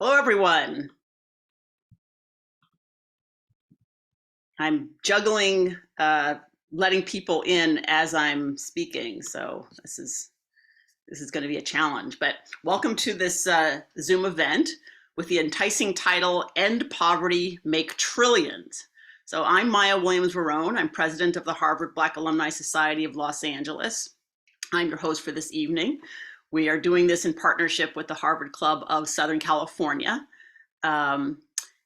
Hello, everyone. I'm juggling letting people in as I'm speaking, so this is going to be a challenge. But welcome to this Zoom event with the enticing title "End Poverty, Make Trillions." So I'm Maya Williams-Verone. I'm president of the Harvard Black Alumni Society of Los Angeles. I'm your host for this evening. We are doing this in partnership with the Harvard Club of Southern California. And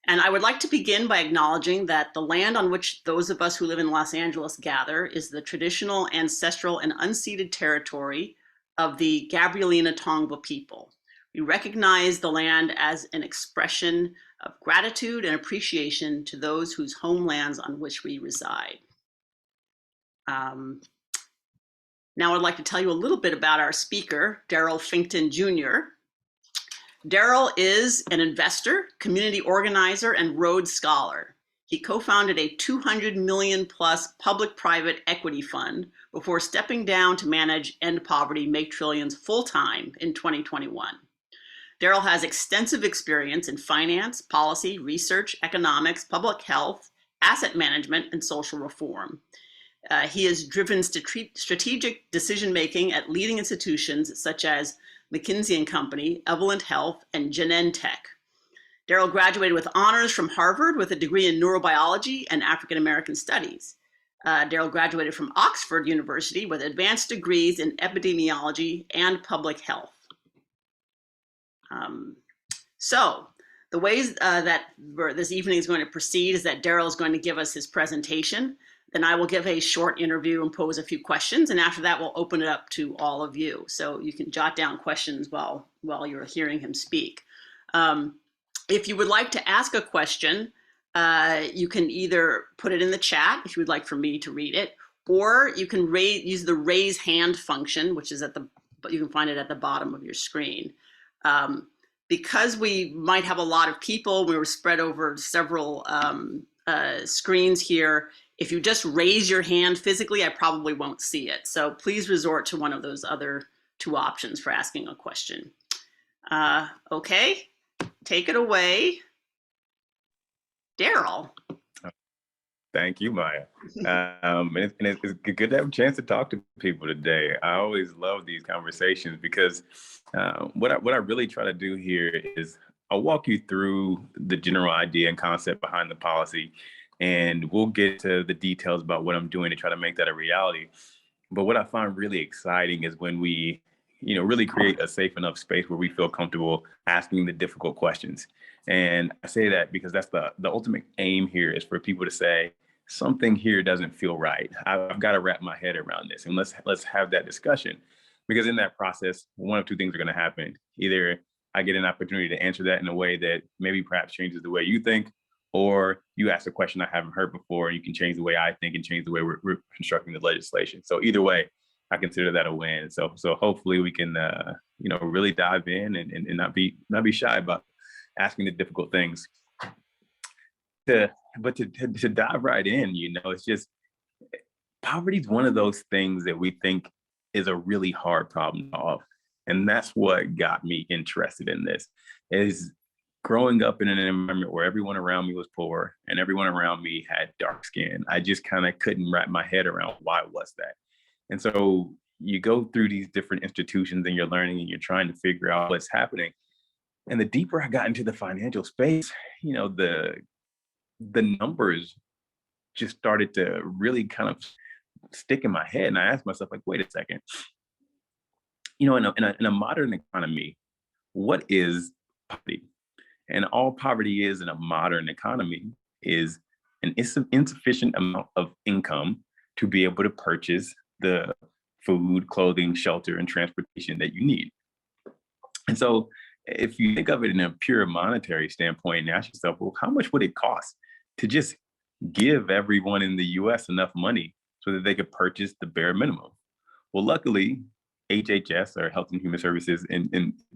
I would like to begin by acknowledging that the land on which those of us who live in Los Angeles gather is the traditional, ancestral, and unceded territory of the Gabrielina Tongva people. We recognize the land as an expression of gratitude and appreciation to those whose homelands on which we reside. Now I'd like to tell you a little bit about our speaker, Darryl Finkton Jr. Darryl is an investor, community organizer, and Rhodes Scholar. He co-founded a 200 million plus public-private equity fund before stepping down to manage End Poverty, Make Trillions full-time in 2021. Darryl has extensive experience in finance, policy, research, economics, public health, asset management, and social reform. He has driven strategic decision-making at leading institutions such as McKinsey & Company, Evolent Health, and Genentech. Darryl graduated with honors from Harvard with a degree in neurobiology and African American studies. Darryl graduated from Oxford University with advanced degrees in epidemiology and public health. So the ways that this evening is going to proceed is that Darryl is going to give us his presentation. Then I will give a short interview and pose a few questions. And after that, we'll open it up to all of you. So you can jot down questions while you're hearing him speak. If you would like to ask a question, you can either put it in the chat if you would like for me to read it, or you can use the raise hand function, which is you can find it at the bottom of your screen. Because we might have a lot of people, we were spread over several screens here. If you just raise your hand physically, I probably won't see it. So please resort to one of those other two options for asking a question. Okay, take it away, Darryl. Thank you, Maya. And it's good to have a chance to talk to people today. I always love these conversations because what I really try to do here is I'll walk you through the general idea and concept behind the policy, and we'll get to the details about what I'm doing to try to make that a reality. But what I find really exciting is when we, really create a safe enough space where we feel comfortable asking the difficult questions. And I say that because that's the ultimate aim here is for people to say, something here doesn't feel right. I've got to wrap my head around this, and let's have that discussion. Because in that process, one of two things are going to happen. Either I get an opportunity to answer that in a way that maybe perhaps changes the way you think, or you ask a question I haven't heard before, and you can change the way I think and change the way we're constructing the legislation. So either way, I consider that a win. So hopefully we can, really dive in and not be shy about asking the difficult things. To dive right in, it's just poverty is one of those things that we think is a really hard problem to solve. And that's what got me interested in this, is growing up in an environment where everyone around me was poor and everyone around me had dark skin. I just kind of couldn't wrap my head around why was that. And so you go through these different institutions and you're learning and you're trying to figure out what's happening. And the deeper I got into the financial space, the numbers just started to really kind of stick in my head. And I asked myself, like, wait a second, in a modern economy, what is poverty? And all poverty is in a modern economy is an insufficient amount of income to be able to purchase the food, clothing, shelter, and transportation that you need. And so if you think of it in a pure monetary standpoint and ask yourself, well, how much would it cost to just give everyone in the US enough money so that they could purchase the bare minimum? Well, luckily, HHS, or Health and Human Services,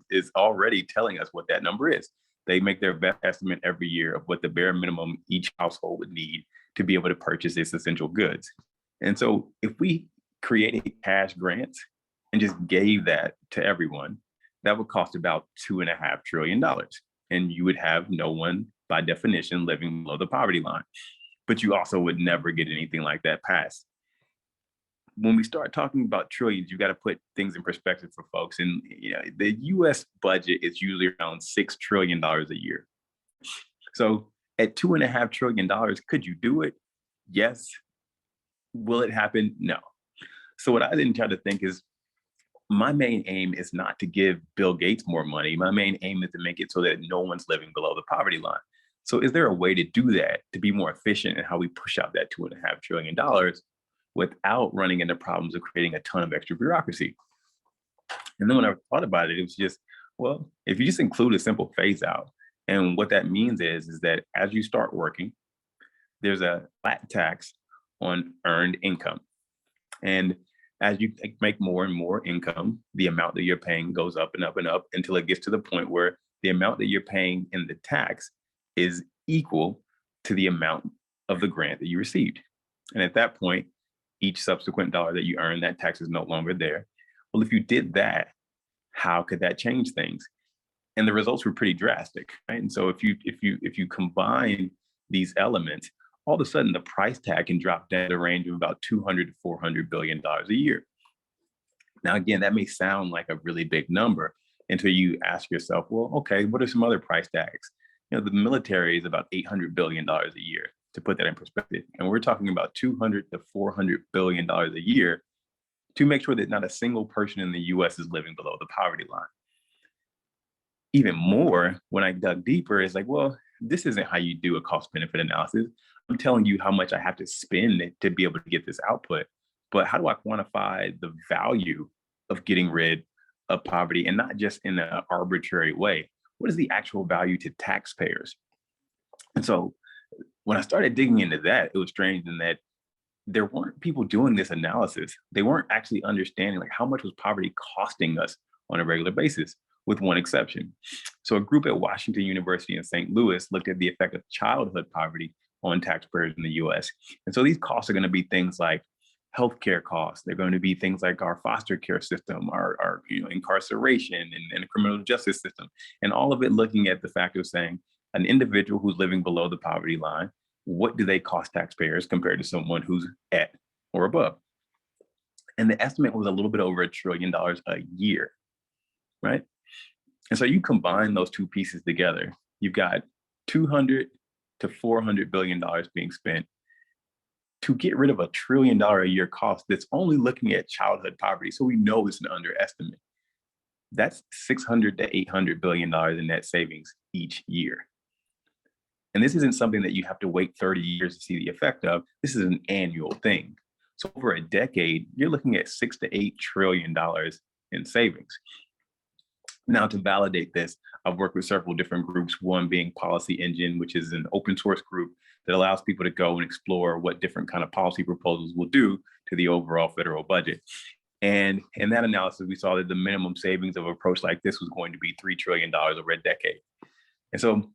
is already telling us what that number is. They make their best estimate every year of what the bare minimum each household would need to be able to purchase its essential goods. And so if we created cash grants and just gave that to everyone, that would cost about $2.5 trillion. and you would have no one, by definition, living below the poverty line. But you also would never get anything like that passed. When we start talking about trillions, you got to put things in perspective for folks. And the U.S. budget is usually around $6 trillion a year. So at $2.5 trillion, could you do it? Yes. Will it happen? No. So what I then try to think is, my main aim is not to give Bill Gates more money. My main aim is to make it so that no one's living below the poverty line. So is there a way to do that, to be more efficient in how we push out that $2.5 trillion without running into problems of creating a ton of extra bureaucracy? And then when I thought about it, it was just, well, if you just include a simple phase out, and what that means is that as you start working, there's a flat tax on earned income. And as you make more and more income, the amount that you're paying goes up and up and up until it gets to the point where the amount that you're paying in the tax is equal to the amount of the grant that you received. And at that point, each subsequent dollar that you earn, that tax is no longer there. Well, if you did that, how could that change things? And the results were pretty drastic, right? And so if you combine these elements, all of a sudden the price tag can drop down to a range of about $200 to $400 billion a year. Now, again, that may sound like a really big number until you ask yourself, well, okay, what are some other price tags? The military is about $800 billion a year, to put that in perspective. And we're talking about $200 to $400 billion a year to make sure that not a single person in the US is living below the poverty line. Even more, when I dug deeper, it's like, well, this isn't how you do a cost benefit analysis. I'm telling you how much I have to spend to be able to get this output. But how do I quantify the value of getting rid of poverty, and not just in an arbitrary way? What is the actual value to taxpayers? And so when I started digging into that, it was strange in that there weren't people doing this analysis. They weren't actually understanding like how much was poverty costing us on a regular basis, with one exception. So a group at Washington University in St. Louis looked at the effect of childhood poverty on taxpayers in the US. And so these costs are going to be things like healthcare costs. They're going to be things like our foster care system, our incarceration and the criminal justice system. And all of it looking at the fact of saying an individual who's living below the poverty line, what do they cost taxpayers compared to someone who's at or above? And the estimate was a little bit over $1 trillion a year, right? And so you combine those two pieces together, you've got $200 to $400 billion being spent to get rid of $1 trillion a year cost that's only looking at childhood poverty. So we know it's an underestimate. That's $600 to $800 billion in net savings each year. And this isn't something that you have to wait 30 years to see the effect of. This is an annual thing. So over a decade, you're looking at $6 to $8 trillion in savings. Now, to validate this, I've worked with several different groups, one being Policy Engine, which is an open source group that allows people to go and explore what different kind of policy proposals will do to the overall federal budget. And in that analysis, we saw that the minimum savings of an approach like this was going to be $3 trillion over a decade. And so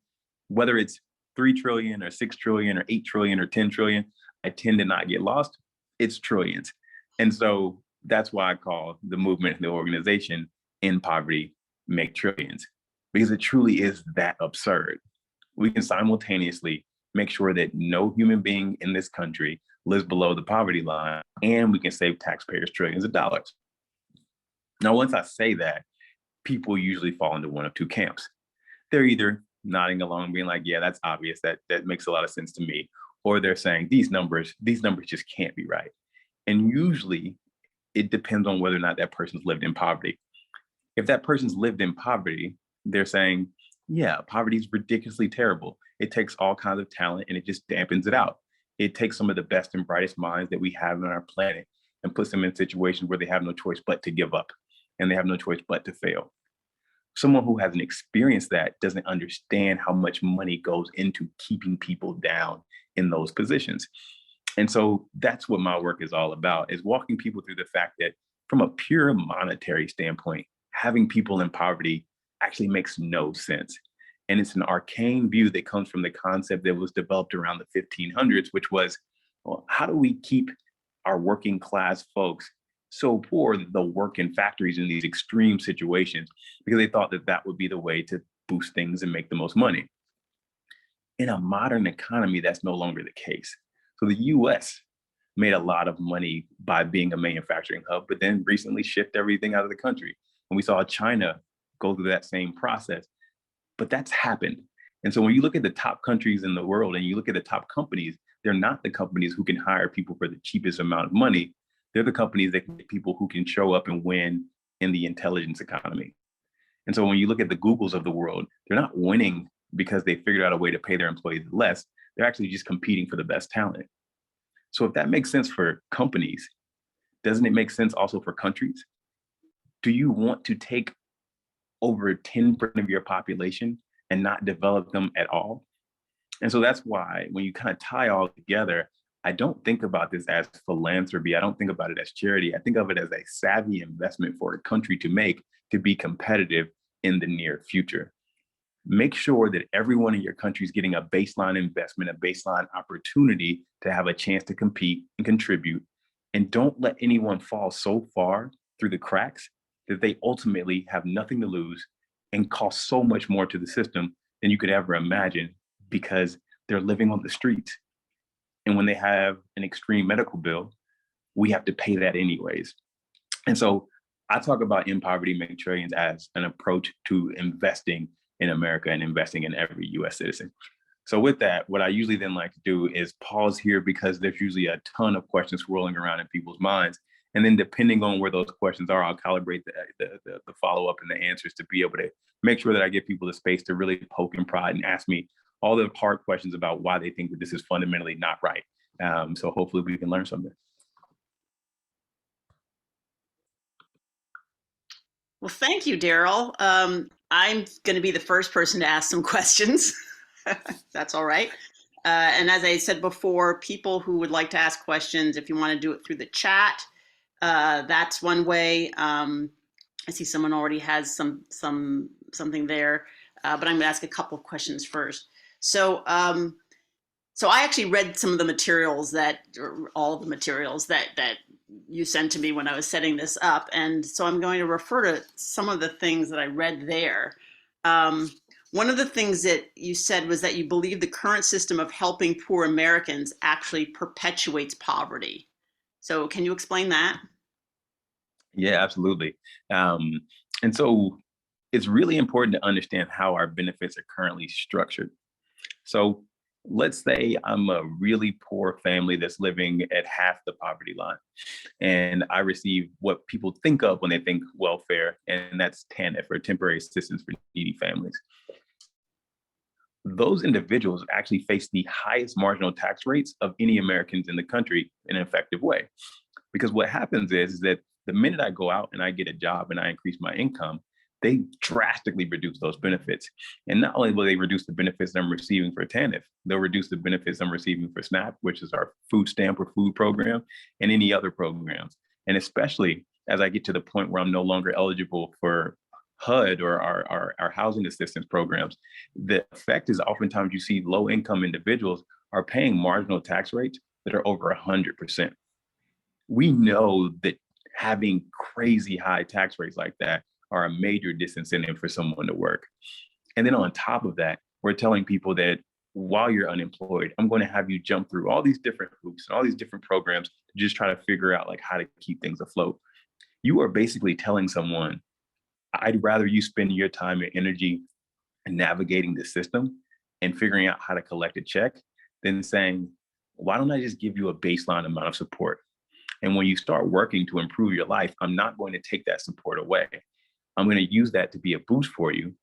whether it's 3 trillion or 6 trillion or 8 trillion or 10 trillion, I tend to not get lost. It's trillions. And so that's why I call the movement and the organization End Poverty, Make Trillions, because it truly is that absurd. We can simultaneously make sure that no human being in this country lives below the poverty line, and we can save taxpayers trillions of dollars. Now, once I say that, people usually fall into one of two camps. They're either nodding along, being like, yeah, that's obvious, that makes a lot of sense to me. Or they're saying these numbers just can't be right. And usually it depends on whether or not that person's lived in poverty. If that person's lived in poverty, they're saying, yeah, poverty is ridiculously terrible. It takes all kinds of talent and it just dampens it out. It takes some of the best and brightest minds that we have on our planet and puts them in situations where they have no choice but to give up, and they have no choice but to fail. Someone who hasn't experienced that doesn't understand how much money goes into keeping people down in those positions. And so that's what my work is all about, is walking people through the fact that from a pure monetary standpoint, having people in poverty actually makes no sense. And it's an arcane view that comes from the concept that was developed around the 1500s, which was, well, how do we keep our working class folks so poor that they'll work in factories in these extreme situations? Because they thought that that would be the way to boost things and make the most money. In a modern economy, that's no longer the case. So the US made a lot of money by being a manufacturing hub, but then recently shipped everything out of the country. And we saw China go through that same process. But that's happened. And so when you look at the top countries in the world and you look at the top companies, they're not the companies who can hire people for the cheapest amount of money. They're the companies that can get people who can show up and win in the intelligence economy. And so when you look at the Googles of the world, they're not winning because they figured out a way to pay their employees less. They're actually just competing for the best talent. So if that makes sense for companies, doesn't it make sense also for countries? Do you want to take over 10% of your population and not develop them at all? And so that's why when you kind of tie all together, I don't think about this as philanthropy. I don't think about it as charity. I think of it as a savvy investment for a country to make to be competitive in the near future. Make sure that everyone in your country is getting a baseline investment, a baseline opportunity to have a chance to compete and contribute. And don't let anyone fall so far through the cracks that they ultimately have nothing to lose and cost so much more to the system than you could ever imagine because they're living on the streets. And when they have an extreme medical bill, we have to pay that anyways. And so I talk about End Poverty, Make Trillions as an approach to investing in America and investing in every US citizen. So with that, what I usually then like to do is pause here because there's usually a ton of questions swirling around in people's minds. And then depending on where those questions are, I'll calibrate the follow-up and the answers to be able to make sure that I give people the space to really poke and prod and ask me all the hard questions about why they think that this is fundamentally not right. So hopefully we can learn something. Well, thank you, Darryl. I'm going to be the first person to ask some questions. That's all right. And as I said before, people who would like to ask questions, if you want to do it through the chat, that's one way. I see someone already has something there, but I'm going to ask a couple of questions first. So I actually read some of the materials or all of the materials that you sent to me when I was setting this up. And so I'm going to refer to some of the things that I read there. One of the things that you said was that you believe the current system of helping poor Americans actually perpetuates poverty. So can you explain that? Yeah, absolutely. And so it's really important to understand how our benefits are currently structured. So let's say I'm a really poor family that's living at half the poverty line, and I receive what people think of when they think welfare, and that's TANF, or Temporary Assistance for Needy Families. Those individuals actually face the highest marginal tax rates of any Americans in the country in an effective way. Because what happens is that the minute I go out and I get a job and I increase my income, they drastically reduce those benefits. And not only will they reduce the benefits I'm receiving for TANF, they'll reduce the benefits I'm receiving for SNAP, which is our food stamp or food program, and any other programs. And especially as I get to the point where I'm no longer eligible for HUD or our housing assistance programs, the effect is oftentimes you see low income individuals are paying marginal tax rates that are over 100%. We know that having crazy high tax rates like that are a major disincentive for someone to work. And then on top of that, we're telling people that while you're unemployed, I'm going to have you jump through all these different hoops and all these different programs to just try to figure out like how to keep things afloat. You are basically telling someone, I'd rather you spend your time and energy navigating the system and figuring out how to collect a check than saying, why don't I just give you a baseline amount of support? And when you start working to improve your life, I'm not going to take that support away. I'm going to use that to be a boost for you.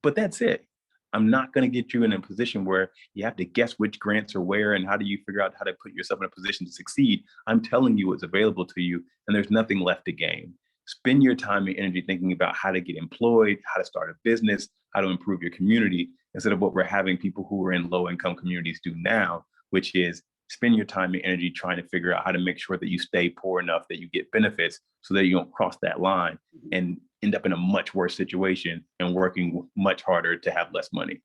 But that's it. I'm not going to get you in a position where you have to guess which grants are where and how do you figure out how to put yourself in a position to succeed. I'm telling you what's available to you, and there's nothing left to gain. Spend your time and energy thinking about how to get employed, how to start a business, how to improve your community, instead of what we're having people who are in low-income communities do now, which is spend your time and energy trying to figure out how to make sure that you stay poor enough that you get benefits so that you don't cross that line and end up in a much worse situation and working much harder to have less money.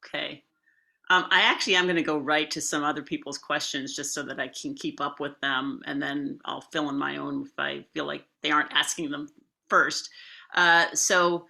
Okay. I actually am going to go right to some other people's questions just so that I can keep up with them, and then I'll fill in my own if I feel like they aren't asking them first. So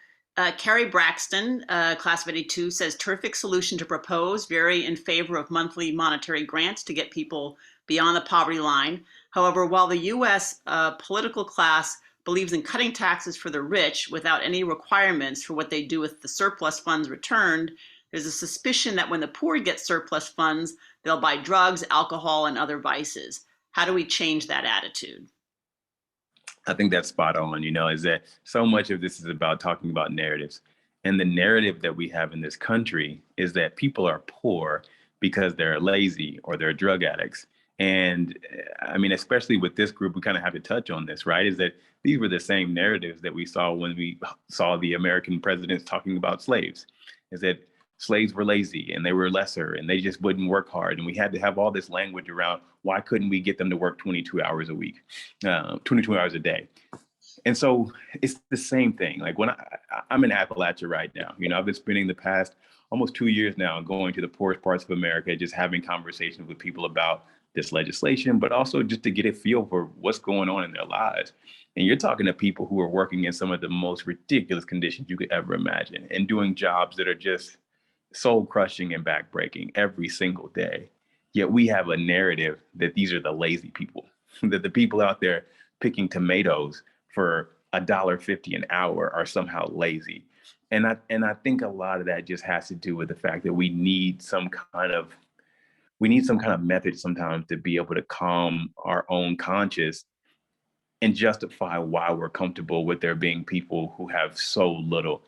Carrie Braxton, class of 82, says, terrific solution to propose, very in favor of monthly monetary grants to get people beyond the poverty line. However, while the US political class believes in cutting taxes for the rich without any requirements for what they do with the surplus funds returned, there's a suspicion that when the poor get surplus funds, they'll buy drugs, alcohol, and other vices. How do we change that attitude? I think that's spot on, is that so much of this is about talking about narratives. And the narrative that we have in this country is that people are poor because they're lazy or they're drug addicts. And I mean, especially with this group, we kind of have to touch on this, right? Is that these were the same narratives that we saw when we saw the American presidents talking about slaves, is that slaves were lazy and they were lesser and they just wouldn't work hard. And we had to have all this language around why couldn't we get them to work 22 hours a week, 22 hours a day. And so it's the same thing. Like when I'm in Appalachia right now, I've been spending the past almost 2 years now going to the poorest parts of America, just having conversations with people about this legislation, but also just to get a feel for what's going on in their lives. And you're talking to people who are working in some of the most ridiculous conditions you could ever imagine and doing jobs that are just soul crushing and backbreaking every single day. Yet we have a narrative that these are the lazy people, that the people out there picking tomatoes for $1.50 an hour are somehow lazy. And I think a lot of that just has to do with the fact that we need some kind of method sometimes to be able to calm our own conscience and justify why we're comfortable with there being people who have so little.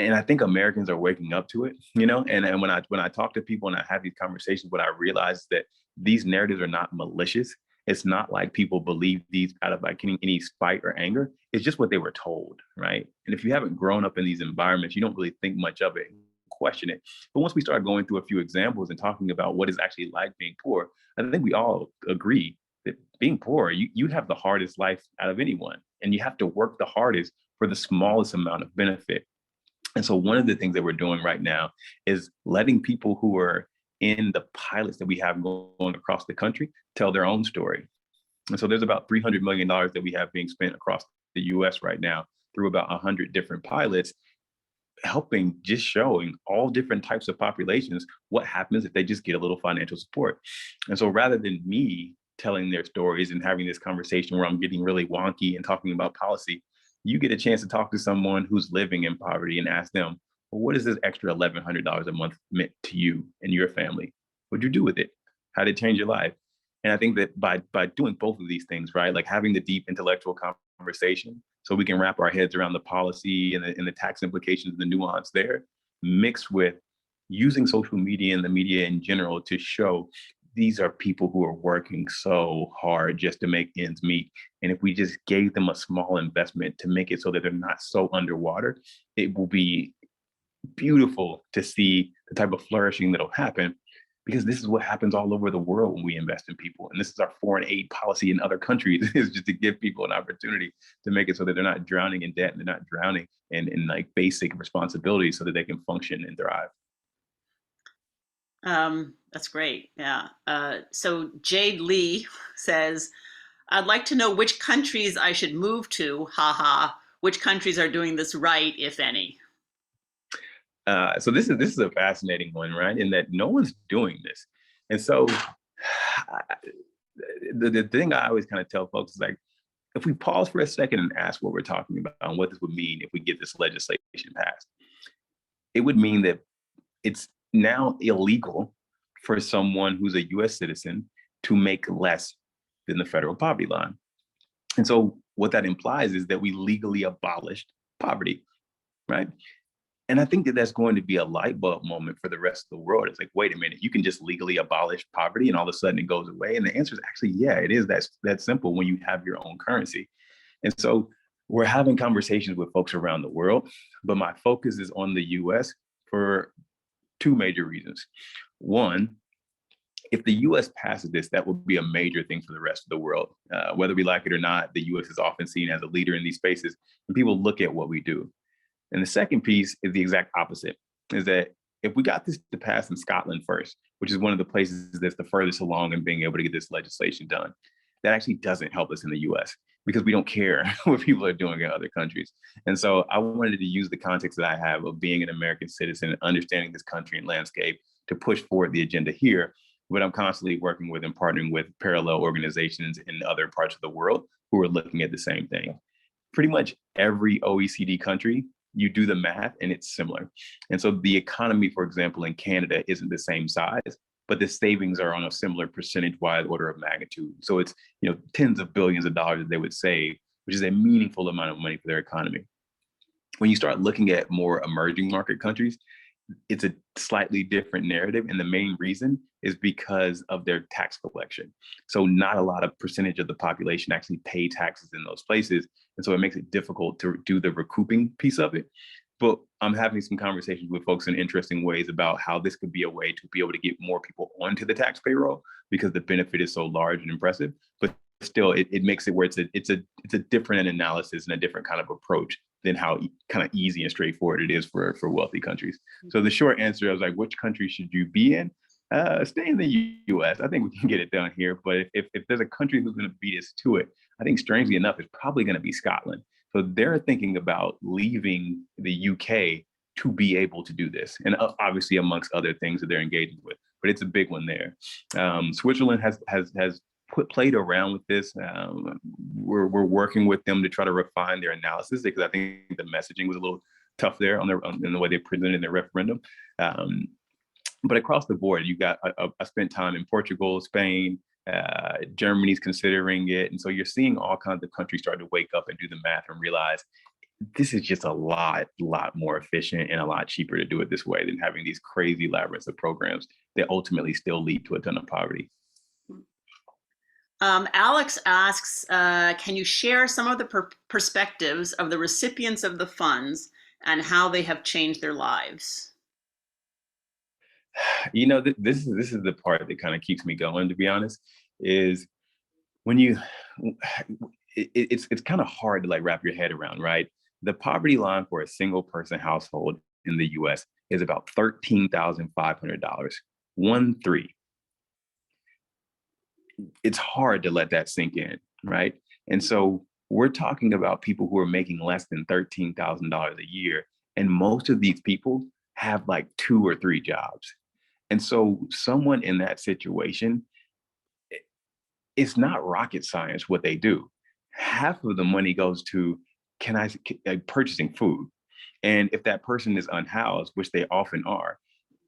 And I think Americans are waking up to it, and when I talk to people and I have these conversations, what I realize is that these narratives are not malicious. It's not like people believe these out of like any spite or anger. It's just what they were told, right? And if you haven't grown up in these environments, you don't really think much of it, question it. But once we start going through a few examples and talking about what it's actually like being poor, I think we all agree that being poor, you have the hardest life out of anyone, and you have to work the hardest for the smallest amount of benefit. And so one of the things that we're doing right now is letting people who are in the pilots that we have going across the country tell their own story. And so there's about $300 million that we have being spent across the US right now through about 100 different pilots, helping, just showing all different types of populations what happens if they just get a little financial support. And so rather than me telling their stories and having this conversation where I'm getting really wonky and talking about policy, you get a chance to talk to someone who's living in poverty and ask them, well, what is this extra $1,100 a month meant to you and your family? What'd you do with it? How did it change your life? And I think that by doing both of these things, right, like having the deep intellectual conversation so we can wrap our heads around the policy and the tax implications and the nuance there, mixed with using social media and the media in general to show these are people who are working so hard just to make ends meet. And if we just gave them a small investment to make it so that they're not so underwater, it will be beautiful to see the type of flourishing that'll happen, because this is what happens all over the world when we invest in people. And this is our foreign aid policy in other countries, is just to give people an opportunity to make it so that they're not drowning in debt and they're not drowning in like basic responsibilities so that they can function and thrive. That's great. Yeah. So Jade Lee says, I'd like to know which countries I should move to. Haha. Which countries are doing this right, if any? So this is a fascinating one, right? In that no one's doing this. And so the thing I always kind of tell folks is like, if we pause for a second and ask what we're talking about and what this would mean if we get this legislation passed, it would mean that it's now illegal for someone who's a US citizen to make less than the federal poverty line. And so what that implies is that we legally abolished poverty, right? And I think that that's going to be a light bulb moment for the rest of the world. It's like, wait a minute, you can just legally abolish poverty and all of a sudden it goes away. And the answer is actually, yeah, it is that simple when you have your own currency. And so we're having conversations with folks around the world, but my focus is on the US for two major reasons. One, if the US passes this, that will be a major thing for the rest of the world. Whether we like it or not, the US is often seen as a leader in these spaces, and people look at what we do. And the second piece is the exact opposite, is that if we got this to pass in Scotland first, which is one of the places that's the furthest along in being able to get this legislation done, that actually doesn't help us in the US. because we don't care what people are doing in other countries. And so I wanted to use the context that I have of being an American citizen and understanding this country and landscape to push forward the agenda here. But I'm constantly working with and partnering with parallel organizations in other parts of the world who are looking at the same thing. Pretty much every OECD country, you do the math and it's similar. And so the economy, for example, in Canada isn't the same size, but the savings are on a similar percentage-wise order of magnitude. So it's, tens of billions of dollars that they would save, which is a meaningful amount of money for their economy. When you start looking at more emerging market countries, it's a slightly different narrative. And the main reason is because of their tax collection. So not a lot of percentage of the population actually pay taxes in those places. And so it makes it difficult to do the recouping piece of it. But I'm having some conversations with folks in interesting ways about how this could be a way to be able to get more people onto the tax payroll because the benefit is so large and impressive. But still, it makes it where it's a different analysis and a different kind of approach than how kind of easy and straightforward it is for wealthy countries. So the short answer is like, which country should you be in? Stay in the US. I think we can get it done here. But if there's a country who's going to beat us to it, I think strangely enough, it's probably going to be Scotland. So they're thinking about leaving the UK to be able to do this. And obviously amongst other things that they're engaging with, but it's a big one there. Switzerland has played around with this. We're working with them to try to refine their analysis because I think the messaging was a little tough there in the way they presented their referendum. But across the board, you got, I spent time in Portugal, Spain, Germany's considering it. And so you're seeing all kinds of countries start to wake up and do the math and realize this is just a lot more efficient and a lot cheaper to do it this way than having these crazy labyrinths of programs that ultimately still lead to a ton of poverty. Alex asks, can you share some of the perspectives of the recipients of the funds and how they have changed their lives? This is the part that kind of keeps me going, to be honest, is when it's kind of hard to like wrap your head around, right? The poverty line for a single person household in the US is about $13,500, 1-3. It's hard to let that sink in, right? And so we're talking about people who are making less than $13,000 a year. And most of these people have like 2 or 3 jobs. And so someone in that situation, it's not rocket science what they do. Half of the money goes to purchasing food. And if that person is unhoused, which they often are,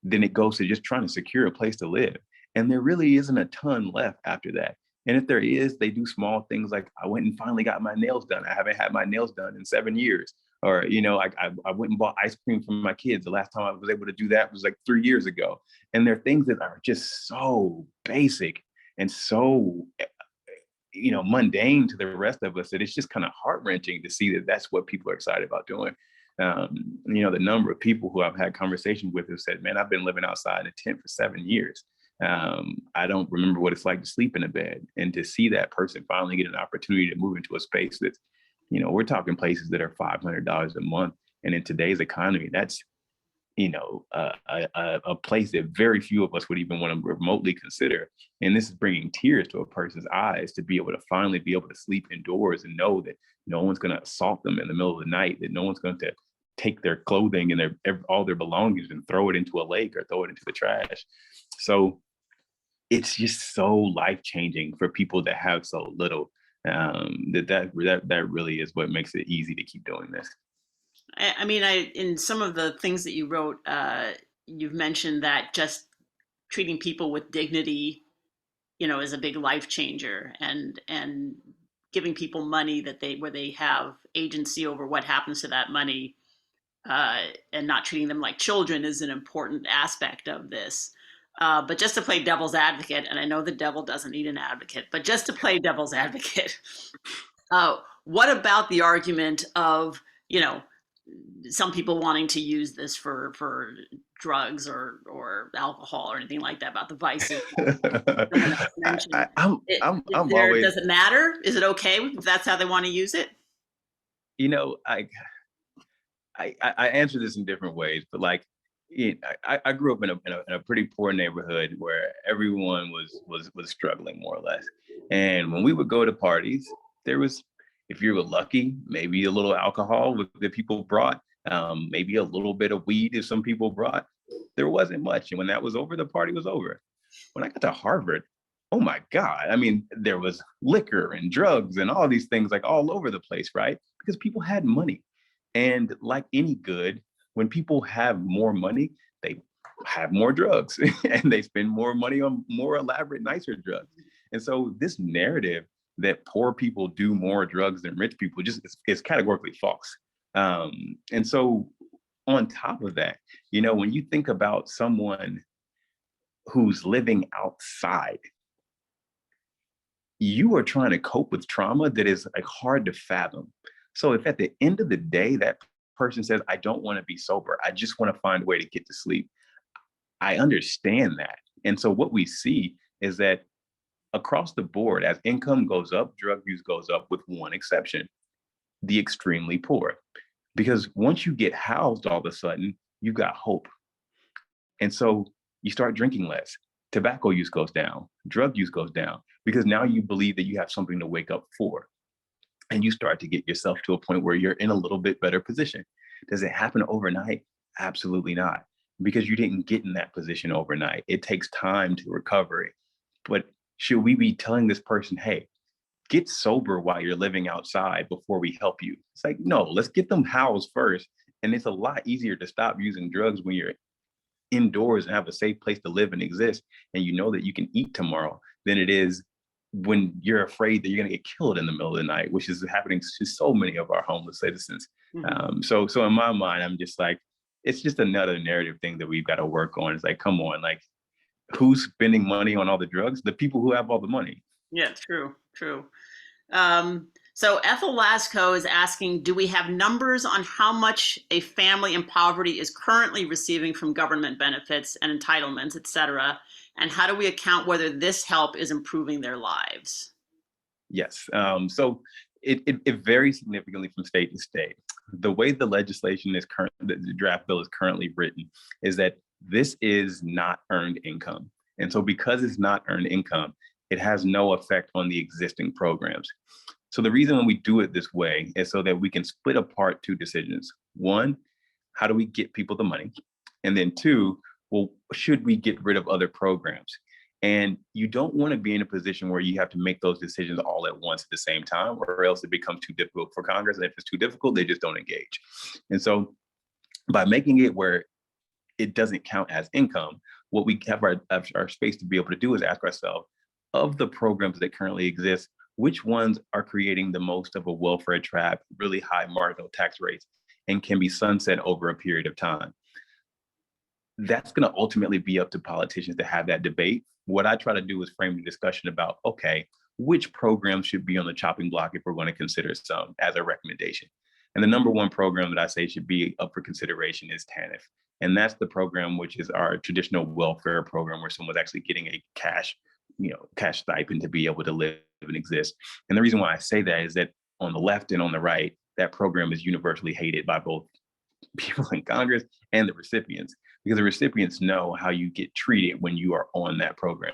then it goes to just trying to secure a place to live. And there really isn't a ton left after that. And if there is, they do small things like, I went and finally got my nails done. I haven't had my nails done in 7 years. Or, I went and bought ice cream for my kids. The last time I was able to do that was like 3 years ago. And there are things that are just so basic and so, mundane to the rest of us that it's just kind of heart-wrenching to see that that's what people are excited about doing. The number of people who I've had conversations with who said, man, I've been living outside in a tent for 7 years. I don't remember what it's like to sleep in a bed, and to see that person finally get an opportunity to move into a space that's, we're talking places that are $500 a month. And in today's economy, that's, a place that very few of us would even want to remotely consider. And this is bringing tears to a person's eyes to be able to finally be able to sleep indoors and know that no one's going to assault them in the middle of the night, that no one's going to take their clothing and all their belongings and throw it into a lake or throw it into the trash. So it's just so life-changing for people that have so little. That really is what makes it easy to keep doing this. I mean, in some of the things that you wrote, you've mentioned that just treating people with dignity, is a big life changer, and giving people money where they have agency over what happens to that money, and not treating them like children is an important aspect of this. But just to play devil's advocate, and I know the devil doesn't need an advocate, but just to play devil's advocate, what about the argument of, some people wanting to use this for drugs or alcohol or anything like that, about the vices? Does it matter? Is it okay if that's how they want to use it? I answer this in different ways, but like, I grew up in a pretty poor neighborhood where everyone was struggling more or less. And when we would go to parties, there was If you were lucky, maybe a little alcohol that people brought, maybe a little bit of weed if some people brought. There wasn't much. And when that was over, the party was over. When I got to Harvard, oh my God. I mean, there was liquor and drugs and all these things like all over the place, right? Because people had money. And like any good, when people have more money, they have more drugs and they spend more money on more elaborate, nicer drugs. And so this narrative that poor people do more drugs than rich people just is categorically false. And so on top of that, when you think about someone who's living outside, you are trying to cope with trauma that is like hard to fathom. So if at the end of the day, that person says, I don't want to be sober, I just want to find a way to get to sleep, I understand that. And so what we see is that across the board, as income goes up, drug use goes up, with one exception: the extremely poor. Because once you get housed, all of a sudden, you've got hope. And so you start drinking less. Tobacco use goes down, drug use goes down, because now you believe that you have something to wake up for. And you start to get yourself to a point where you're in a little bit better position. Does it happen overnight? Absolutely not, because you didn't get in that position overnight. It takes time to recovery. But should we be telling this person, hey, get sober while you're living outside before we help you? It's like, no, let's get them housed first. And it's a lot easier to stop using drugs when you're indoors and have a safe place to live and exist, and you know that you can eat tomorrow, than it is when you're afraid that you're going to get killed in the middle of the night, which is happening to so many of our homeless citizens. Mm-hmm. So in my mind, I'm just like, it's just another narrative thing that we've got to work on. It's like, come on, like, who's spending money on all the drugs? The people who have all the money. Yeah, true. So Ethel Lasco is asking, do we have numbers on how much a family in poverty is currently receiving from government benefits and entitlements, et cetera? And how do we account whether this help is improving their lives? Yes. So it varies significantly from state to state. The way the legislation is the draft bill is currently written is that this is not earned income. And so because it's not earned income, it has no effect on the existing programs. So the reason when we do it this way is so that we can split apart two decisions. One, how do we get people the money? And then two, well, should we get rid of other programs? And you don't want to be in a position where you have to make those decisions all at once at the same time, or else it becomes too difficult for Congress. And if it's too difficult, they just don't engage. And so by making it where it doesn't count as income, what we have our space to be able to do is ask ourselves, of the programs that currently exist, which ones are creating the most of a welfare trap, really high marginal tax rates, and can be sunset over a period of time? That's going to ultimately be up to politicians to have that debate. What I try to do is frame the discussion about, okay, which programs should be on the chopping block if we're going to consider some as a recommendation. And the number one program that I say should be up for consideration is TANF. And that's the program which is our traditional welfare program, where someone's actually getting a cash stipend to be able to live and exist. And the reason why I say that is that on the left and on the right, that program is universally hated by both people in Congress and the recipients, because the recipients know how you get treated when you are on that program.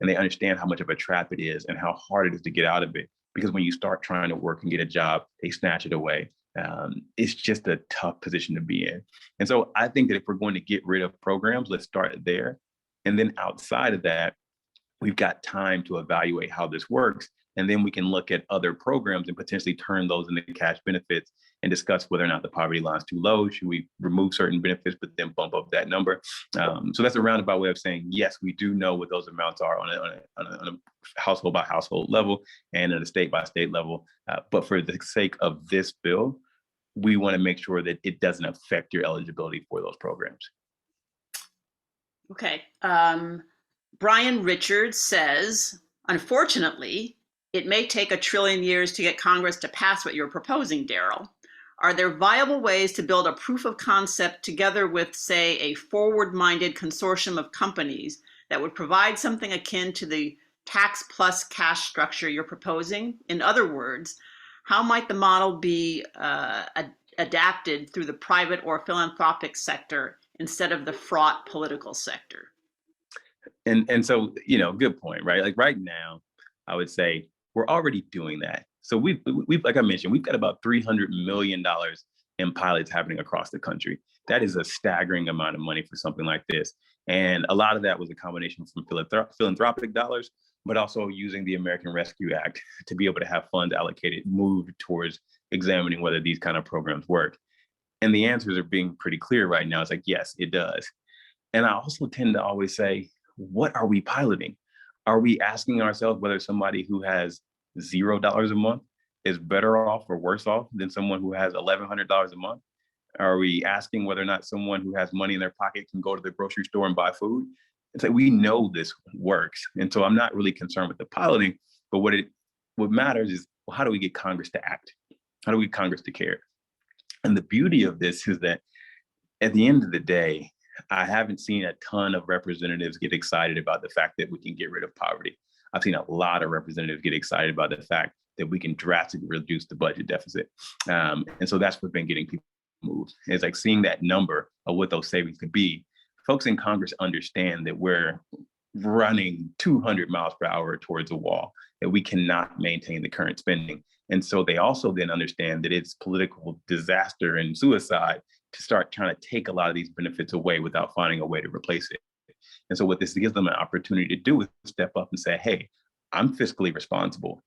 And they understand how much of a trap it is and how hard it is to get out of it. Because when you start trying to work and get a job, they snatch it away. It's just a tough position to be in. And so I think that if we're going to get rid of programs, let's start there. And then outside of that, we've got time to evaluate how this works. And then we can look at other programs and potentially turn those into cash benefits and discuss whether or not the poverty line is too low. Should we remove certain benefits, but then bump up that number? So that's a roundabout way of saying, yes, we do know what those amounts are on a household by household level and at a state by state level. But for the sake of this bill, we want to make sure that it doesn't affect your eligibility for those programs. Okay. Brian Richards says, unfortunately, it may take 1 trillion years to get Congress to pass what you're proposing, Darryl. Are there viable ways to build a proof of concept together with, say, a forward-minded consortium of companies that would provide something akin to the tax plus cash structure you're proposing? In other words, how might the model be adapted through the private or philanthropic sector instead of the fraught political sector? And so, good point, right? Like right now, I would say we're already doing that. So we've like I mentioned, we've got about $300 million in pilots happening across the country. That is a staggering amount of money for something like this. And a lot of that was a combination from philanthropic dollars, but also using the American Rescue Act to be able to have funds allocated, moved towards examining whether these kind of programs work. And the answers are being pretty clear right now. It's like, yes, it does. And I also tend to always say, what are we piloting? Are we asking ourselves whether somebody who has $0 a month is better off or worse off than someone who has $1,100 a month? Are we asking whether or not someone who has money in their pocket can go to the grocery store and buy food? It's like, we know this works. And so I'm not really concerned with the piloting, but what matters is, well, how do we get Congress to act? How do we get Congress to care? And the beauty of this is that at the end of the day, I haven't seen a ton of representatives get excited about the fact that we can get rid of poverty. I've seen a lot of representatives get excited about the fact that we can drastically reduce the budget deficit. And so that's what's been getting people moved. It's like seeing that number of what those savings could be. Folks in Congress understand that we're running 200 miles per hour towards a wall, that we cannot maintain the current spending. And so they also then understand that it's political disaster and suicide to start trying to take a lot of these benefits away without finding a way to replace it. And so what this gives them an opportunity to do is step up and say, hey, I'm fiscally responsible.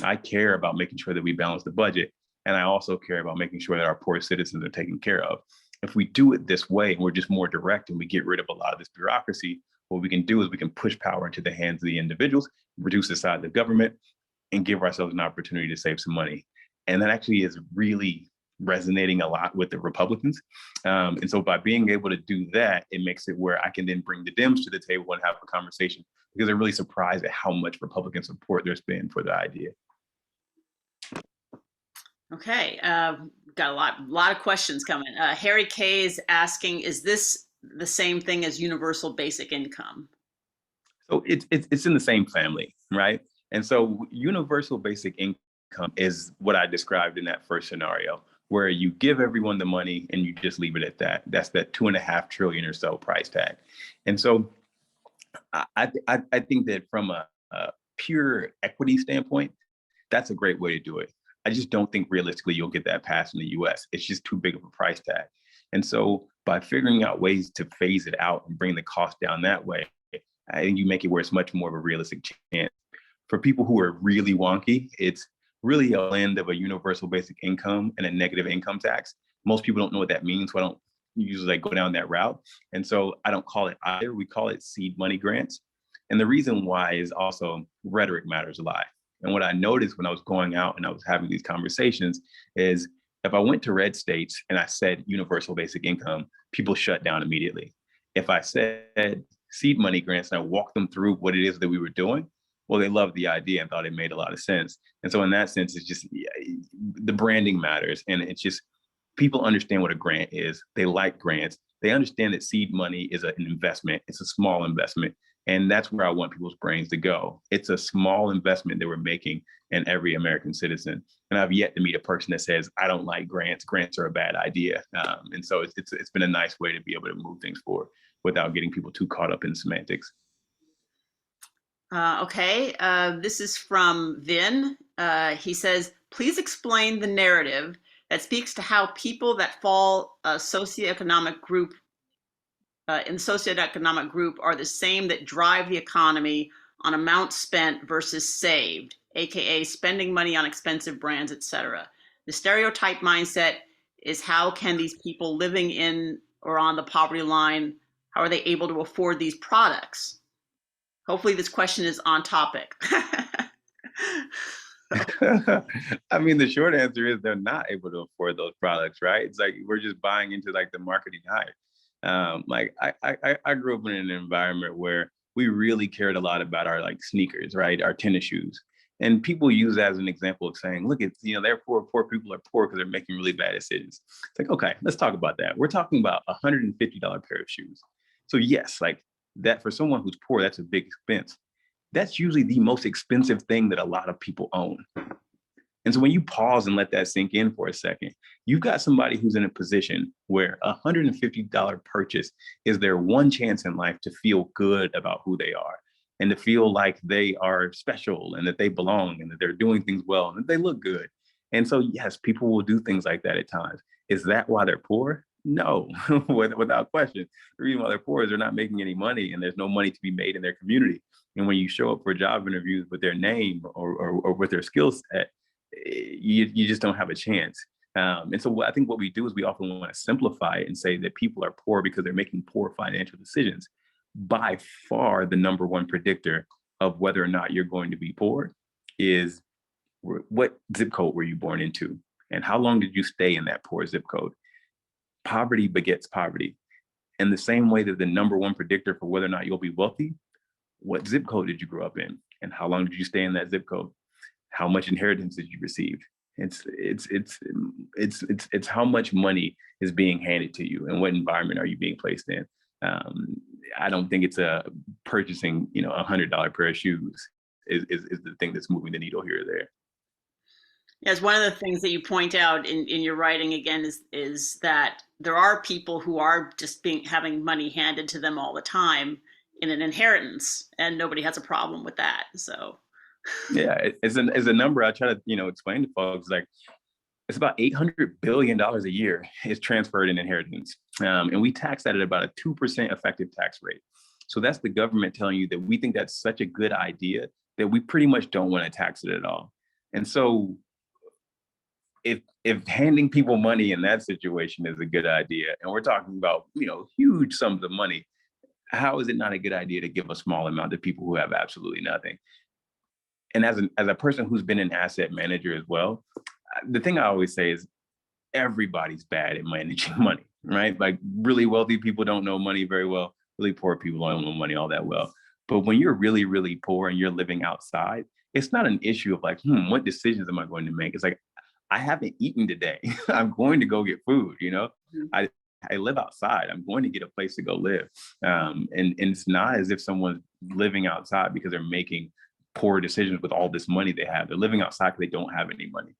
I care about making sure that we balance the budget. And I also care about making sure that our poor citizens are taken care of. If we do it this way, and we're just more direct and we get rid of a lot of this bureaucracy, what we can do is we can push power into the hands of the individuals, reduce the size of the government, and give ourselves an opportunity to save some money. And that actually is really resonating a lot with the Republicans. And so by being able to do that, it makes it where I can then bring the Dems to the table and have a conversation, because they're really surprised at how much Republican support there's been for the idea. Okay, got a lot of questions coming. Harry K is asking, is this the same thing as universal basic income? So it's in the same family, right? And so universal basic income is what I described in that first scenario, where you give everyone the money and you just leave it at that. That's that $2.5 trillion or so price tag. And so I think that from a pure equity standpoint, that's a great way to do it. I just don't think realistically you'll get that passed in the US. It's just too big of a price tag. And so by figuring out ways to phase it out and bring the cost down that way, I think you make it where it's much more of a realistic chance. For people who are really wonky, it's really a blend of a universal basic income and a negative income tax. Most people don't know what that means, so I don't usually go down that route. And so I don't call it either. We call it seed money grants. And the reason why is also rhetoric matters a lot. And what I noticed when I was going out and I was having these conversations is if I went to red states and I said universal basic income, people shut down immediately. If I said seed money grants and I walked them through what it is that we were doing, well, they loved the idea and thought it made a lot of sense. And so in that sense, it's just the branding matters. And it's just people understand what a grant is. They like grants. They understand that seed money is an investment. It's a small investment. And that's where I want people's brains to go. It's a small investment that we're making in every American citizen. And I've yet to meet a person that says, I don't like grants. Grants are a bad idea. And so it's been a nice way to be able to move things forward without getting people too caught up in semantics. Okay, this is from Vin. He says, please explain the narrative that speaks to how people that fall in the socioeconomic group are the same that drive the economy on amount spent versus saved, aka spending money on expensive brands, etc. The stereotype mindset is, how can these people living in or on the poverty line, how are they able to afford these products? Hopefully this question is on topic. I mean, the short answer is they're not able to afford those products, right? It's like we're just buying into like the marketing hype. Like I grew up in an environment where we really cared a lot about our like sneakers, right? Our tennis shoes. And people use that as an example of saying, look, it's, therefore poor people are poor because they're making really bad decisions. It's like, okay, let's talk about that. We're talking about a $150 pair of shoes. So yes, like that for someone who's poor, that's a big expense. That's usually the most expensive thing that a lot of people own. And so when you pause and let that sink in for a second, you've got somebody who's in a position where a $150 purchase is their one chance in life to feel good about who they are. and to feel like they are special and that they belong and that they're doing things well and that they look good. And so, yes, people will do things like that at times. Is that why they're poor? No, without question. The reason why they're poor is they're not making any money and there's no money to be made in their community. And when you show up for job interviews with their name or with their skill set, you just don't have a chance. And so I think what we do is we often want to simplify it and say that people are poor because they're making poor financial decisions. By far, the number one predictor of whether or not you're going to be poor is what zip code were you born into? And how long did you stay in that poor zip code? Poverty begets poverty. In the same way that the number one predictor for whether or not you'll be wealthy, what zip code did you grow up in? And how long did you stay in that zip code? How much inheritance did you receive? It's how much money is being handed to you and what environment are you being placed in. I don't think it's purchasing, $100 pair of shoes is the thing that's moving the needle here or there. Yes, one of the things that you point out in your writing again is that there are people who are just having money handed to them all the time in an inheritance, and nobody has a problem with that. So, yeah, as a number I try to explain to folks, like it's about $800 billion a year is transferred in inheritance, and we tax that at about a 2% effective tax rate. So that's the government telling you that we think that's such a good idea that we pretty much don't want to tax it at all. And so if handing people money in that situation is a good idea, and we're talking about huge sums of money, how is it not a good idea to give a small amount to people who have absolutely nothing? And as a person who's been an asset manager as well, the thing I always say is everybody's bad at managing money, right? Like really wealthy people don't know money very well. Really poor people don't know money all that well. But when you're really, really poor and you're living outside, it's not an issue of like, what decisions am I going to make? It's like, I haven't eaten today. I'm going to go get food, I live outside. I'm going to get a place to go live. And it's not as if someone's living outside because they're making poor decisions with all this money they have. They're living outside because they don't have any money.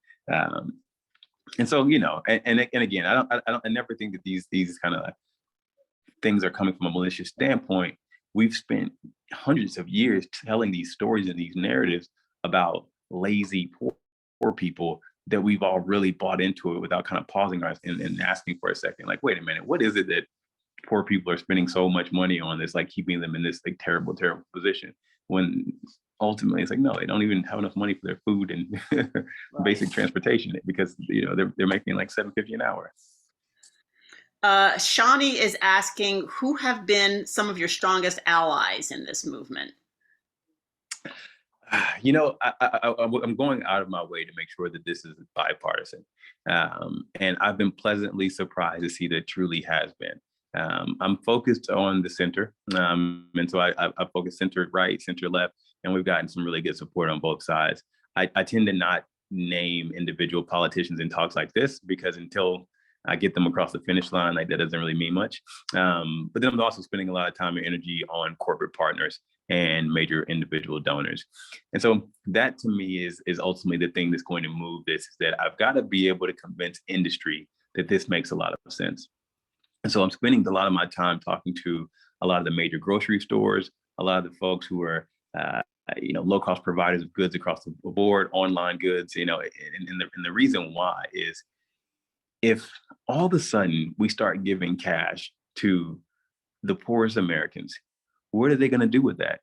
And so, and again, I never think that these kind of things are coming from a malicious standpoint. We've spent hundreds of years telling these stories and these narratives about lazy, poor people that we've all really bought into it without kind of pausing and asking for a second, like, wait a minute, what is it that poor people are spending so much money on that's like keeping them in this like terrible, terrible position? When ultimately it's like, no, they don't even have enough money for their food and right. Basic transportation because they're making like $7.50 an hour. Shawnee is asking, who have been some of your strongest allies in this movement? I'm going out of my way to make sure that this is bipartisan. And I've been pleasantly surprised to see that it truly has been. I'm focused on the center. And so I focus center right, center left, and we've gotten some really good support on both sides. I tend to not name individual politicians in talks like this because until I get them across the finish line, like that doesn't really mean much. But then I'm also spending a lot of time and energy on corporate partners and major individual donors. And so that to me is ultimately the thing that's going to move this, is that I've got to be able to convince industry that this makes a lot of sense. And so I'm spending a lot of my time talking to a lot of the major grocery stores, a lot of the folks who are low-cost providers of goods across the board, online goods, and the reason why is if all of a sudden we start giving cash to the poorest Americans, what are they going to do with that?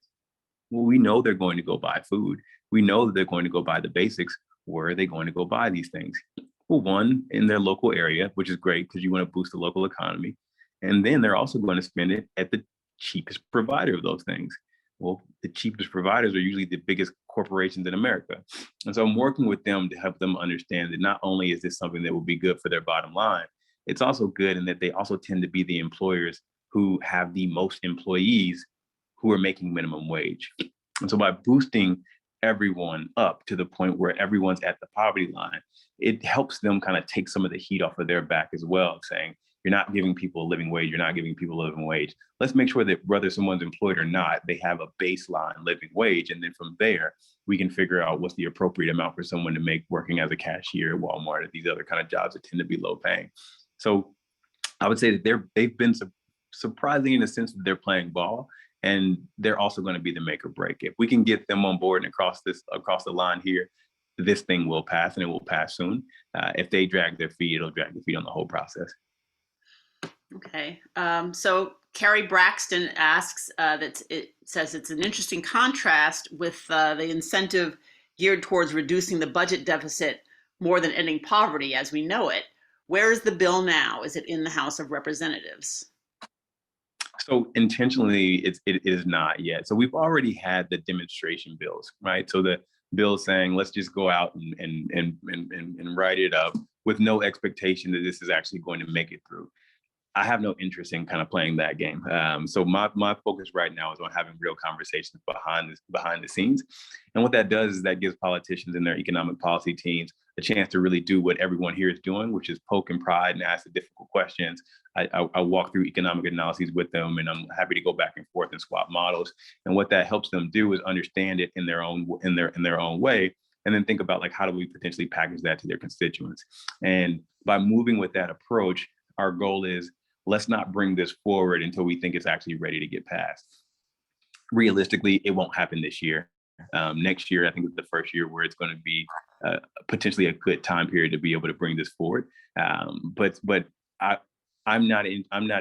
Well, we know they're going to go buy food. We know that they're going to go buy the basics. Where are they going to go buy these things? Well, one, in their local area, which is great because you want to boost the local economy. And then they're also going to spend it at the cheapest provider of those things. Well, the cheapest providers are usually the biggest corporations in America. And so I'm working with them to help them understand that not only is this something that will be good for their bottom line, it's also good in that they also tend to be the employers who have the most employees who are making minimum wage. And so by boosting everyone up to the point where everyone's at the poverty line, it helps them kind of take some of the heat off of their back as well, saying, you're not giving people a living wage, you're not giving people a living wage. Let's make sure that whether someone's employed or not, they have a baseline living wage. And then from there, we can figure out what's the appropriate amount for someone to make working as a cashier at Walmart or these other kind of jobs that tend to be low paying. So I would say that they've been surprising in the sense that they're playing ball. And they're also going to be the make or break. If we can get them on board and across the line here, this thing will pass, and it will pass soon. If they drag their feet, it'll drag their feet on the whole process. Okay. So Carrie Braxton asks that it says it's an interesting contrast with the incentive geared towards reducing the budget deficit more than ending poverty as we know it. Where is the bill now? Is it in the House of Representatives? So intentionally, it is not yet. So we've already had the demonstration bills, right? So the bill saying, let's just go out and write it up with no expectation that this is actually going to make it through. I have no interest in kind of playing that game. So my focus right now is on having real conversations behind the scenes. And what that does is that gives politicians and their economic policy teams a chance to really do what everyone here is doing, which is poke and prod and ask the difficult questions. I walk through economic analyses with them, and I'm happy to go back and forth and swap models. And what that helps them do is understand it in their own way, and then think about, like, how do we potentially package that to their constituents? And by moving with that approach, our goal is, let's not bring this forward until we think it's actually ready to get passed. Realistically, it won't happen this year. Next year, I think, is the first year where it's going to be potentially a good time period to be able to bring this forward. But I'm not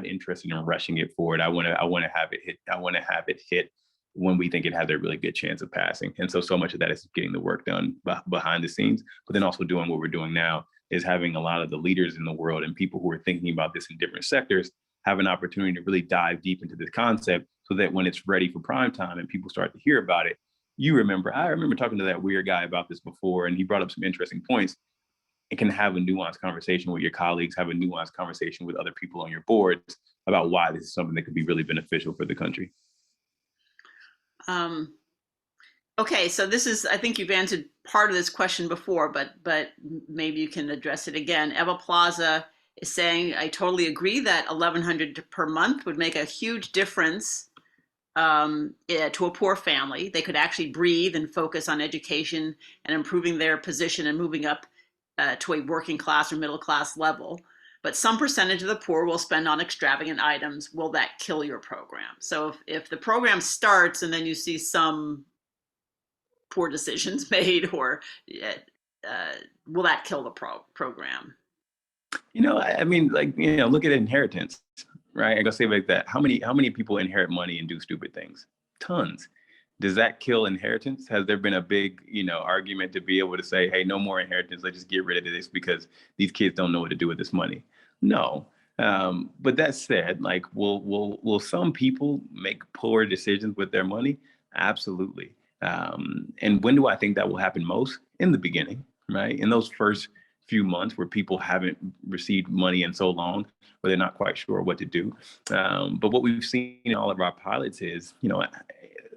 interested in rushing it forward. I want to have it hit. I want to have it hit when we think it has a really good chance of passing. And so much of that is getting the work done behind the scenes, but then also doing what we're doing now, is having a lot of the leaders in the world and people who are thinking about this in different sectors have an opportunity to really dive deep into this concept, so that when it's ready for prime time and people start to hear about it, I remember talking to that weird guy about this before, and he brought up some interesting points. It can have a nuanced conversation with your colleagues, have a nuanced conversation with other people on your boards about why this is something that could be really beneficial for the country. Okay, so this is, I think you've answered part of this question before, but maybe you can address it again. Eva Plaza is saying, I totally agree that $1,100 per month would make a huge difference to a poor family. They could actually breathe and focus on education and improving their position and moving up to a working class or middle class level. But some percentage of the poor will spend on extravagant items. Will that kill your program? So if the program starts and then you see some poor decisions made, or will that kill the program? I mean, look at inheritance, right? I go say it like that. How many people inherit money and do stupid things? Tons. Does that kill inheritance? Has there been a big, argument to be able to say, hey, no more inheritance, let's just get rid of this because these kids don't know what to do with this money? No. But that said, like, will some people make poor decisions with their money? Absolutely. And when do I think that will happen most? In the beginning, right? In those first few months where people haven't received money in so long, where they're not quite sure what to do. But what we've seen in all of our pilots is,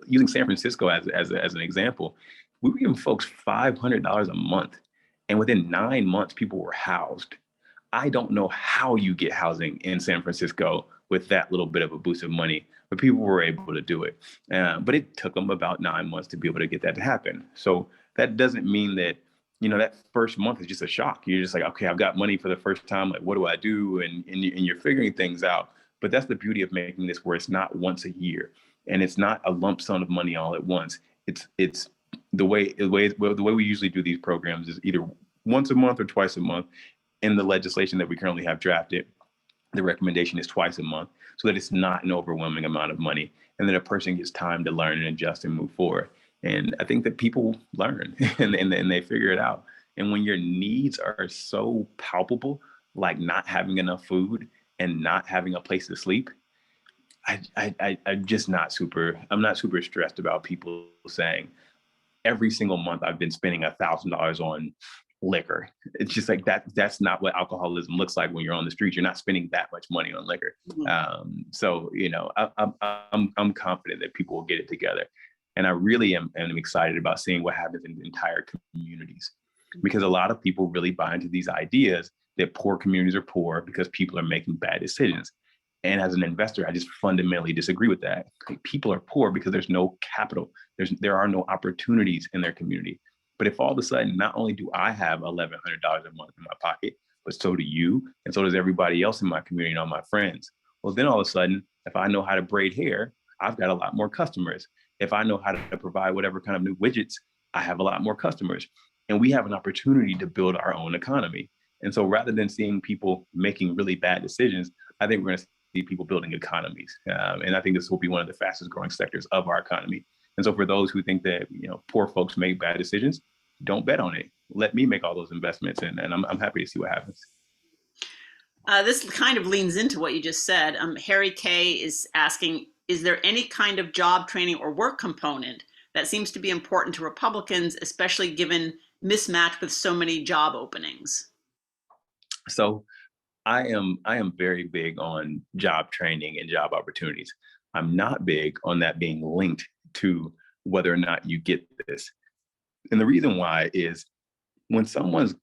using San Francisco as an example, we were giving folks $500 a month, and within 9 months, people were housed. I don't know how you get housing in San Francisco with that little bit of a boost of money, but people were able to do it. But it took them about 9 months to be able to get that to happen. So that doesn't mean that, that first month is just a shock. You're just like, okay, I've got money for the first time. Like, what do I do? And you're figuring things out. But that's the beauty of making this, where it's not once a year, and it's not a lump sum of money all at once. It's the way we usually do these programs is either once a month or twice a month. In the legislation that we currently have drafted, the recommendation is twice a month, so that it's not an overwhelming amount of money, and then a person gets time to learn and adjust and move forward. And I think that people learn and they figure it out. And when your needs are so palpable, like not having enough food and not having a place to sleep, I'm not super stressed about people saying, every single month I've been spending $1,000 on liquor. It's just like that's not what alcoholism looks like when you're on the street. You're not spending that much money on liquor. Mm-hmm. So I'm confident that people will get it together, and I really am excited about seeing what happens in entire communities, because a lot of people really buy into these ideas that poor communities are poor because people are making bad decisions. And as an investor, I just fundamentally disagree with that. Like, people are poor because there's no capital. There are no opportunities in their community. But if all of a sudden, not only do I have $1,100 a month in my pocket, but so do you, and so does everybody else in my community and all my friends. Well, then all of a sudden, if I know how to braid hair, I've got a lot more customers. If I know how to provide whatever kind of new widgets, I have a lot more customers. And we have an opportunity to build our own economy. And so rather than seeing people making really bad decisions, I think we're going to see people building economies. And I think this will be one of the fastest growing sectors of our economy. And so for those who think that, poor folks make bad decisions, don't bet on it. Let me make all those investments. And I'm happy to see what happens. This kind of leans into what you just said. Harry K is asking, is there any kind of job training or work component that seems to be important to Republicans, especially given mismatch with so many job openings? So I am very big on job training and job opportunities. I'm not big on that being linked to whether or not you get this. And the reason why is when someone's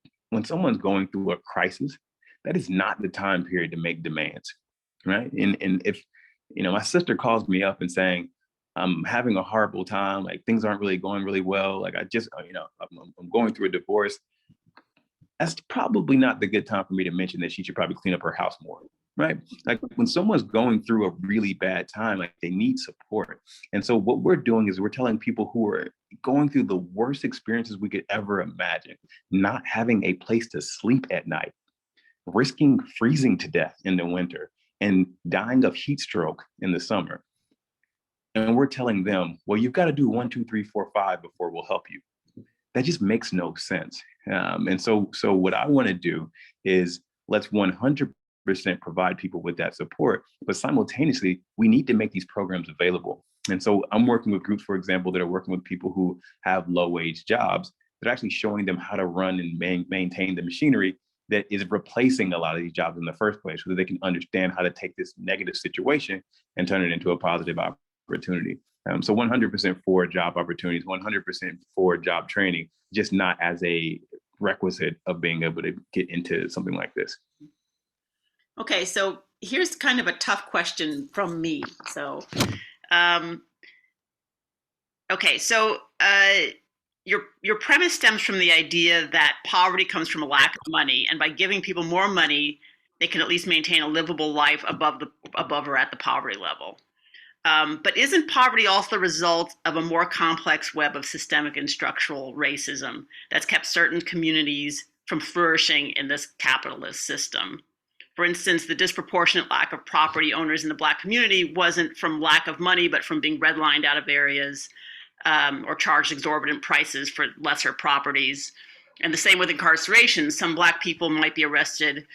going through a crisis, that is not the time period to make demands, right? And if my sister calls me up and saying, I'm having a horrible time, like things aren't really going really well, like I just, I'm going through a divorce, that's probably not the good time for me to mention that she should probably clean up her house more, right? Like when someone's going through a really bad time, like they need support. And so what we're doing is we're telling people who are going through the worst experiences we could ever imagine, not having a place to sleep at night, risking freezing to death in the winter and dying of heat stroke in the summer. And we're telling them, well, you've got to do 1, 2, 3, 4, 5 before we'll help you. That just makes no sense. And so what I want to do is let's 100% provide people with that support, but simultaneously, we need to make these programs available. And so I'm working with groups, for example, that are working with people who have low-wage jobs. They're actually showing them how to run and maintain the machinery that is replacing a lot of these jobs in the first place, so that they can understand how to take this negative situation and turn it into a positive opportunity. So 100% for job opportunities, 100% for job training, just not as a requisite of being able to get into something like this. Okay, so here's kind of a tough question from me. So, your premise stems from the idea that poverty comes from a lack of money, and by giving people more money, they can at least maintain a livable life above or at the poverty level. But isn't poverty also the result of a more complex web of systemic and structural racism that's kept certain communities from flourishing in this capitalist system? For instance, the disproportionate lack of property owners in the Black community wasn't from lack of money, but from being redlined out of areas or charged exorbitant prices for lesser properties. And the same with incarceration. Some Black people might be arrested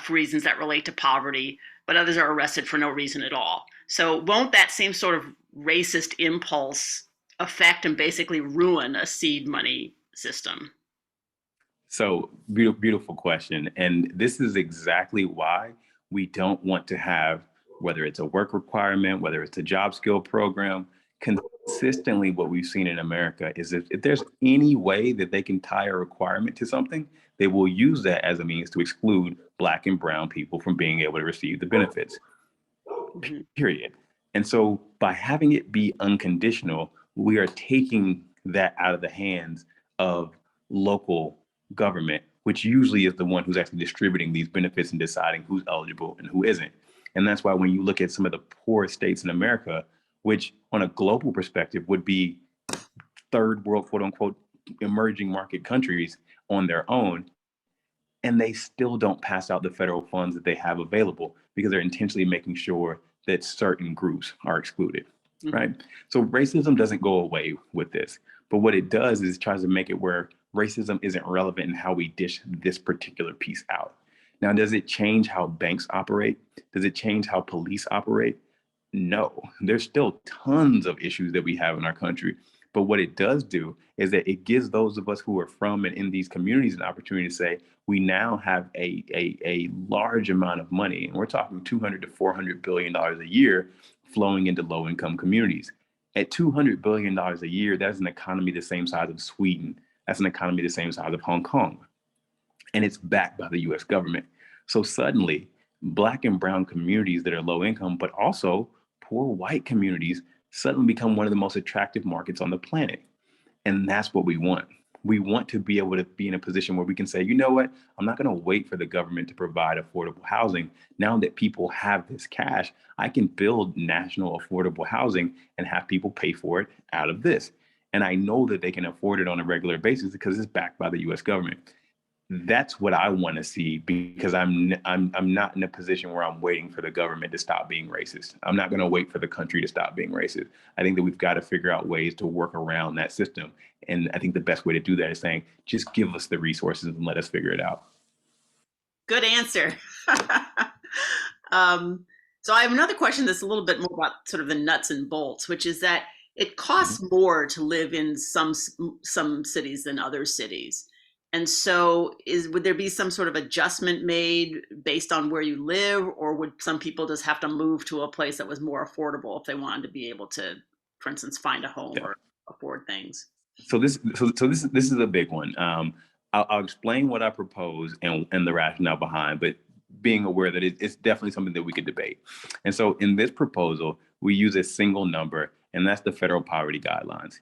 for reasons that relate to poverty, but others are arrested for no reason at all. So won't that same sort of racist impulse affect and basically ruin a seed money system? So beautiful question. And this is exactly why we don't want to have, whether it's a work requirement, whether it's a job skill program, consistently what we've seen in America is if there's any way that they can tie a requirement to something, they will use that as a means to exclude Black and brown people from being able to receive the benefits. Period. And so by having it be unconditional, we are taking that out of the hands of local government, which usually is the one who's actually distributing these benefits and deciding who's eligible and who isn't. And that's why when you look at some of the poorest states in America, which on a global perspective would be third world, quote unquote, emerging market countries on their own, and they still don't pass out the federal funds that they have available because they're intentionally making sure that certain groups are excluded, right? So racism doesn't go away with this, but what it does is it tries to make it where racism isn't relevant in how we dish this particular piece out. Now, does it change how banks operate? Does it change how police operate? No, there's still tons of issues that we have in our country. But what it does do is that it gives those of us who are from and in these communities an opportunity to say, we now have a large amount of money, and we're talking $200 to $400 billion a year flowing into low-income communities. At $200 billion a year, that's an economy the same size of Sweden. That's an economy the same size of Hong Kong. And it's backed by the US government. So suddenly, Black and brown communities that are low income, but also poor white communities, suddenly become one of the most attractive markets on the planet. And that's what we want. We want to be able to be in a position where we can say, you know what, I'm not going to wait for the government to provide affordable housing. Now that people have this cash, I can build national affordable housing and have people pay for it out of this. And I know that they can afford it on a regular basis because it's backed by the US government. That's what I want to see, because I'm not in a position where I'm waiting for the government to stop being racist. I'm not going to wait for the country to stop being racist. I think that we've got to figure out ways to work around that system. And I think the best way to do that is saying, just give us the resources and let us figure it out. Good answer. So I have another question that's a little bit more about sort of the nuts and bolts, which is that it costs more to live in some cities than other cities. And so would there be some sort of adjustment made based on where you live, or would some people just have to move to a place that was more affordable if they wanted to be able to, for instance, find a home or afford things? So this is a big one. I'll explain what I propose and the rationale behind, but being aware that it's definitely something that we could debate. And so in this proposal, we use a single number, and that's the federal poverty guidelines.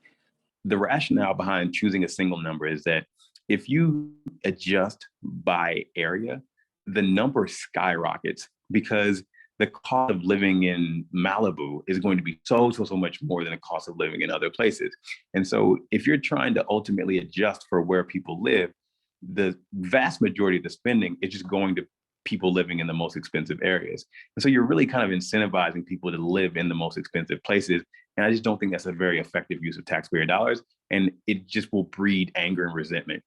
The rationale behind choosing a single number is that if you adjust by area, the number skyrockets because the cost of living in Malibu is going to be so much more than the cost of living in other places. And so if you're trying to ultimately adjust for where people live, the vast majority of the spending is just going to people living in the most expensive areas. And so you're really kind of incentivizing people to live in the most expensive places. And I just don't think that's a very effective use of taxpayer dollars. And it just will breed anger and resentment.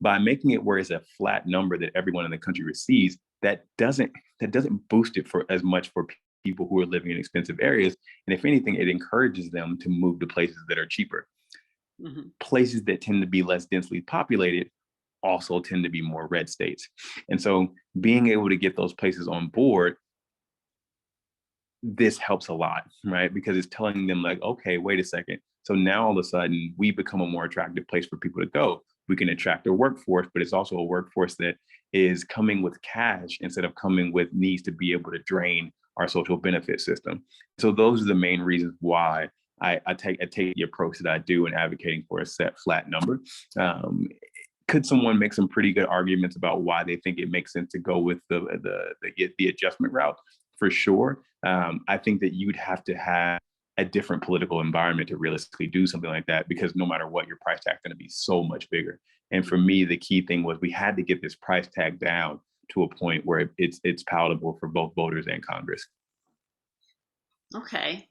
By making it where it's a flat number that everyone in the country receives, that doesn't boost it for as much for people who are living in expensive areas. And if anything, it encourages them to move to places that are cheaper. Mm-hmm. Places that tend to be less densely populated also tend to be more red states. And so being able to get those places on board, this helps a lot, right? Because it's telling them like, okay, wait a second. So now all of a sudden we become a more attractive place for people to go. We can attract a workforce, but it's also a workforce that is coming with cash instead of coming with needs to be able to drain our social benefit system. So those are the main reasons why I take the approach that I do in advocating for a set flat number. Could someone make some pretty good arguments about why they think it makes sense to go with the adjustment route? For sure. I think that you'd have to have a different political environment to realistically do something like that, because no matter what, your price tag is going to be so much bigger. And for me, the key thing was we had to get this price tag down to a point where it's palatable for both voters and Congress. Okay.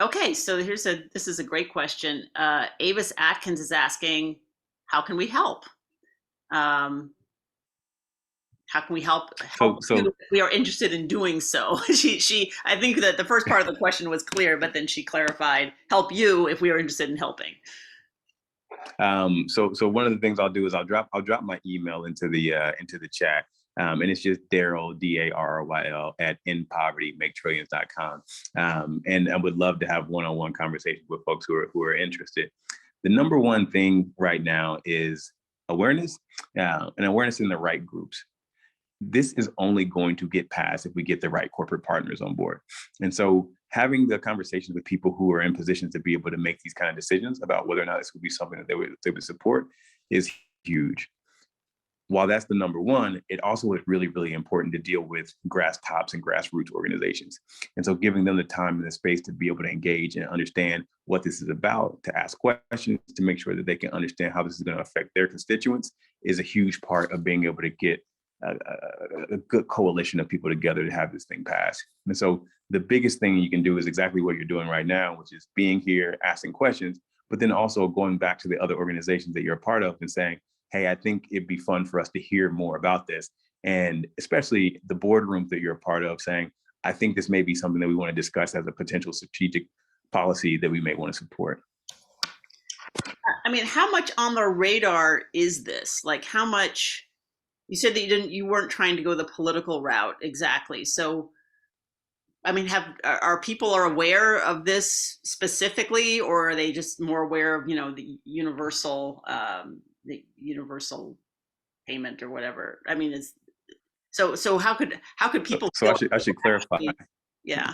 Okay, so this is a great question. Avis Atkins is asking, how can we help? How can we help? We are interested in doing so. I think that the first part of the question was clear, but then she clarified, help you if we are interested in helping. So one of the things I'll do is I'll drop my email into the chat. And it's just Darryl, DARRYL at endpovertymaketrillions.com. And I would love to have one-on-one conversations with folks who are interested. The number one thing right now is awareness, and awareness in the right groups. This is only going to get passed if we get the right corporate partners on board. And so having the conversations with people who are in positions to be able to make these kind of decisions about whether or not this would be something that they would support is huge. While that's the number one, it also is really, really important to deal with grass tops and grassroots organizations. And so giving them the time and the space to be able to engage and understand what this is about, to ask questions, to make sure that they can understand how this is going to affect their constituents is a huge part of being able to get a good coalition of people together to have this thing pass. And so the biggest thing you can do is exactly what you're doing right now, which is being here, asking questions, but then also going back to the other organizations that you're a part of and saying, hey, I think it'd be fun for us to hear more about this. And especially the boardrooms that you're a part of saying, I think this may be something that we want to discuss as a potential strategic policy that we may want to support. I mean, how much on the radar is this? Like how much? You said that you weren't trying to go the political route exactly. So, I mean, are people aware of this specifically, or are they just more aware of, the universal payment or whatever? I mean, so how could people? So I should clarify. Yeah.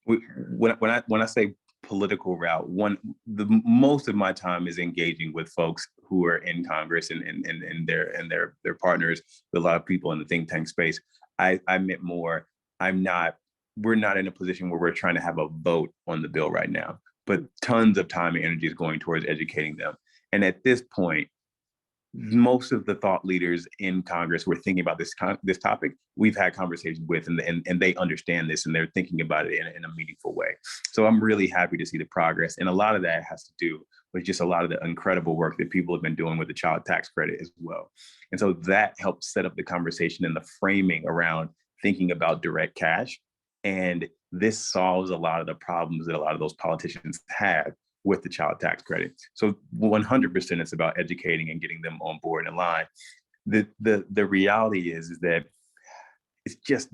When I say political route, most of my time is engaging with folks who are in Congress and their partners, with a lot of people in the think tank space. I meant more, we're not in a position where we're trying to have a vote on the bill right now, but tons of time and energy is going towards educating them. And at this point, most of the thought leaders in Congress who are thinking about this topic, we've had conversations with, and they understand this, and they're thinking about it in a meaningful way. So I'm really happy to see the progress. And a lot of that has to do with just a lot of the incredible work that people have been doing with the child tax credit as well. And so that helps set up the conversation and the framing around thinking about direct cash. And this solves a lot of the problems that a lot of those politicians have with the child tax credit. So 100% it's about educating and getting them on board and in line. The reality is that it's just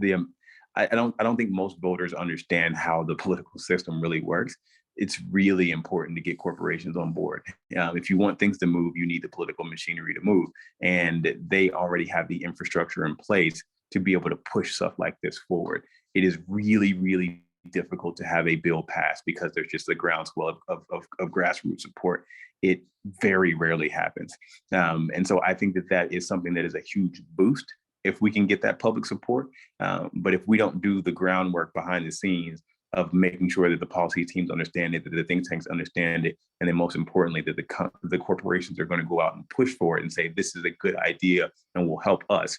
I don't think most voters understand how the political system really works. It's really important to get corporations on board. If you want things to move, you need the political machinery to move. And they already have the infrastructure in place to be able to push stuff like this forward. It is really, really difficult to have a bill pass because there's just a groundswell of grassroots support. It very rarely happens. And so I think that is something that is a huge boost if we can get that public support. But if we don't do the groundwork behind the scenes of making sure that the policy teams understand it, that the think tanks understand it, and then most importantly, that the corporations are going to go out and push for it and say, this is a good idea and will help us,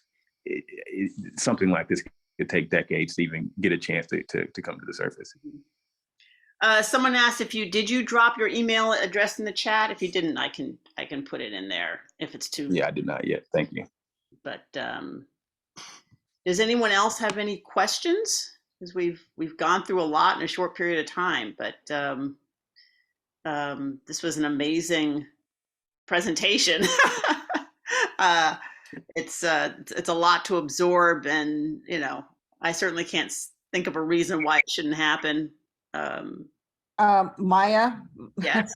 something like this could take decades to even get a chance to come to the surface. Someone asked did you drop your email address in the chat? If you didn't, I can put it in there if it's too. Yeah, I did not yet. Thank you. But does anyone else have any questions? Because we've gone through a lot in a short period of time, but this was an amazing presentation. It's a lot to absorb, and I certainly can't think of a reason why it shouldn't happen. Maya. Yes.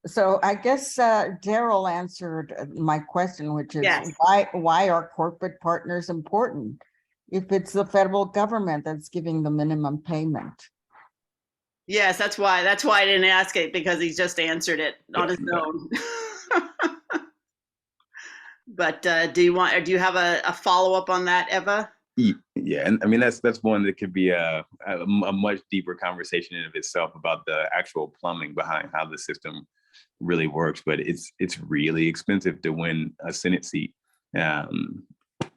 So I guess Darryl answered my question, which is yes. why are corporate partners important if it's the federal government that's giving the minimum payment? Yes, that's why I didn't ask it, because he just answered it on his own. But do you have a follow-up on that, Eva? Yeah, and I mean that's one that could be a much deeper conversation in of itself about the actual plumbing behind how the system really works. But it's really expensive to win a Senate seat, and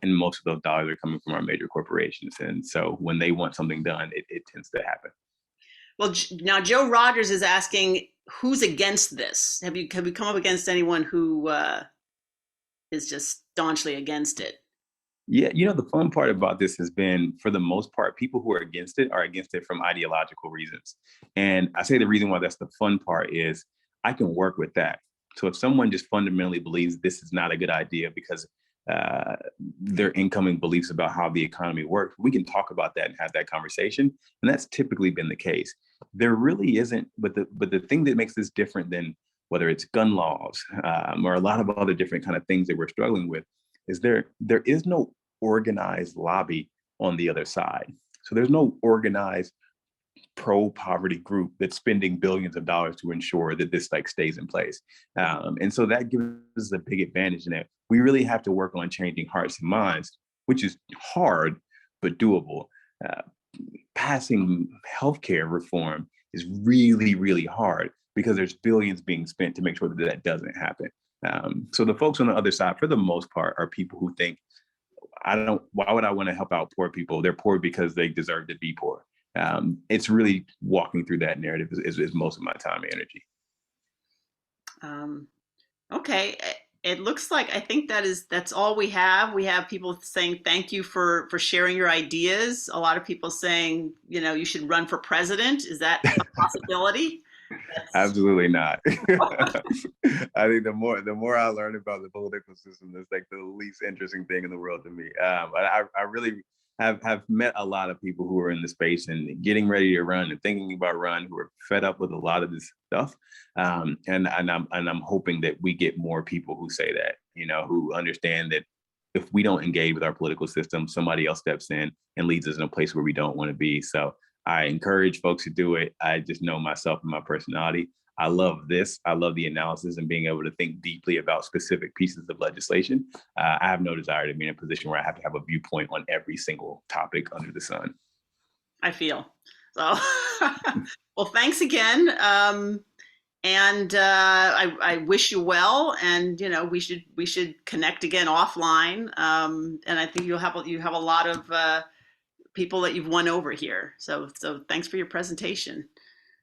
most of those dollars are coming from our major corporations. And so when they want something done, it tends to happen. Well, now Joe Rogers is asking, who's against this? Have you come up against anyone who is just staunchly against it? Yeah, the fun part about this has been, for the most part, people who are against it from ideological reasons. And I say the reason why that's the fun part is I can work with that. So if someone just fundamentally believes this is not a good idea because their incoming beliefs about how the economy works, we can talk about that and have that conversation. And that's typically been the case. There really isn't, but the thing that makes this different than whether it's gun laws or a lot of other different kind of things that we're struggling with, is there is no organized lobby on the other side. So there's no organized pro-poverty group that's spending billions of dollars to ensure that this stays in place. And so that gives us a big advantage in that we really have to work on changing hearts and minds, which is hard, but doable. Passing healthcare reform is really, really hard because there's billions being spent to make sure that doesn't happen. So the folks on the other side, for the most part, are people who think, why would I want to help out poor people? They're poor because they deserve to be poor. It's really walking through that narrative is most of my time and energy. Okay. It looks like, I think that's all we have. We have people saying thank you for sharing your ideas. A lot of people saying, you should run for president. Is that a possibility? Absolutely not. I think the more I learn about the political system, it's like the least interesting thing in the world to me. But I really have met a lot of people who are in the space and getting ready to run and thinking about run, who are fed up with a lot of this stuff. And I'm hoping that we get more people who say that, who understand that if we don't engage with our political system, somebody else steps in and leads us in a place where we don't want to be. So I encourage folks to do it. I just know myself and my personality. I love this. I love the analysis and being able to think deeply about specific pieces of legislation. I have no desire to be in a position where I have to have a viewpoint on every single topic under the sun. I feel so. Well, thanks again. I wish you well, and we should connect again offline. And I think you have a lot of people that you've won over here. So thanks for your presentation.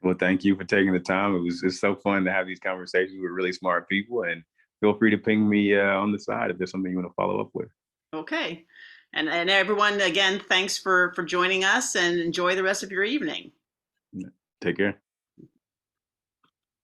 Well, thank you for taking the time. It's so fun to have these conversations with really smart people, and feel free to ping me on the side if there's something you want to follow up with. Okay. And everyone, again, thanks for joining us, and enjoy the rest of your evening. Take care.